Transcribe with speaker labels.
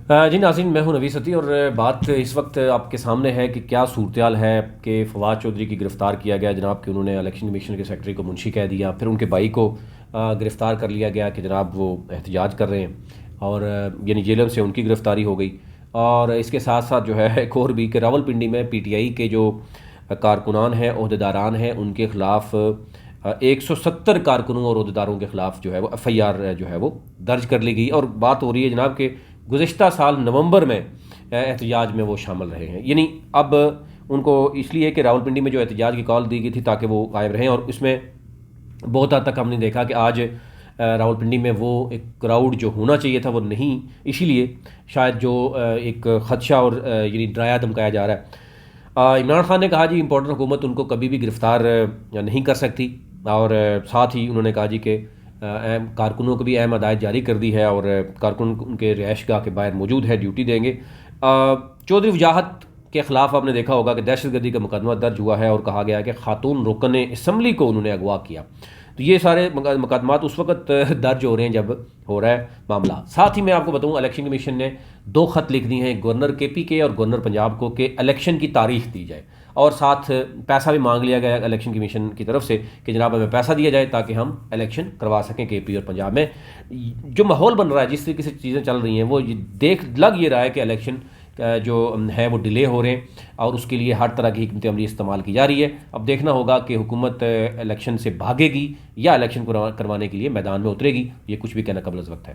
Speaker 1: جی ناظرین، میں ہوں نوی ستی، اور بات اس وقت آپ کے سامنے ہے کہ کیا صورتحال ہے کہ فواد چودھری کی گرفتار کیا گیا جناب کہ انہوں نے الیکشن کمیشن کے سیکرٹری کو منشی کہہ دیا، پھر ان کے بھائی کو گرفتار کر لیا گیا کہ جناب وہ احتجاج کر رہے ہیں، اور یعنی جیلم سے ان کی گرفتاری ہو گئی۔ اور اس کے ساتھ ساتھ جو ہے ایک اور بھی کہ راولپنڈی میں پی ٹی آئی کے جو کارکنان ہیں، عہدیداران ہیں، ان کے خلاف 170 کارکنوں اور عہدیداروں کے خلاف جو ہے وہ ایف آئی آر جو ہے وہ درج کر لی گئی، اور بات ہو رہی ہے جناب کہ گزشتہ سال نومبر میں احتجاج میں وہ شامل رہے ہیں۔ یعنی اب ان کو اس لیے کہ راولپنڈی میں جو احتجاج کی کال دی گئی تھی تاکہ وہ قائم رہیں، اور اس میں بہت حد تک ہم نے دیکھا کہ آج راولپنڈی میں وہ ایک کراؤڈ جو ہونا چاہیے تھا وہ نہیں، اسی لیے شاید جو ایک خدشہ اور یعنی ڈرایا دھمکایا جا رہا ہے۔ عمران خان نے کہا جی امپورٹنٹ حکومت ان کو کبھی بھی گرفتار نہیں کر سکتی، اور ساتھ ہی انہوں نے کہا جی کہ اہم کارکنوں کو بھی اہم ہدایت جاری کر دی ہے، اور کارکن ان کے رہائش گاہ کے باہر موجود ہے، ڈیوٹی دیں گے۔ چودھری وجاہت کے خلاف آپ نے دیکھا ہوگا کہ دہشت گردی کا مقدمہ درج ہوا ہے، اور کہا گیا ہے کہ خاتون رکن اسمبلی کو انہوں نے اغوا کیا۔ تو یہ سارے مقدمات اس وقت درج ہو رہے ہیں جب ہو رہا ہے معاملہ۔ ساتھ ہی میں آپ کو بتاؤں، الیکشن کمیشن نے 2 خط لکھ دیے ہیں گورنر کے پی کے اور گورنر پنجاب کو کہ الیکشن کی تاریخ دی جائے، اور ساتھ پیسہ بھی مانگ لیا گیا الیکشن کمیشن کی طرف سے کہ جناب ہمیں پیسہ دیا جائے تاکہ ہم الیکشن کروا سکیں کے پی اور پنجاب میں۔ جو ماحول بن رہا ہے، جس طریقے سے چیزیں چل رہی ہیں، وہ لگ یہ رہا ہے کہ الیکشن جو ہے وہ ڈیلے ہو رہے ہیں، اور اس کے لیے ہر طرح کی حکمت عملی استعمال کی جا رہی ہے۔ اب دیکھنا ہوگا کہ حکومت الیکشن سے بھاگے گی یا الیکشن کروانے کے لیے میدان میں اترے گی، یہ کچھ بھی کہنا قبل از وقت ہے۔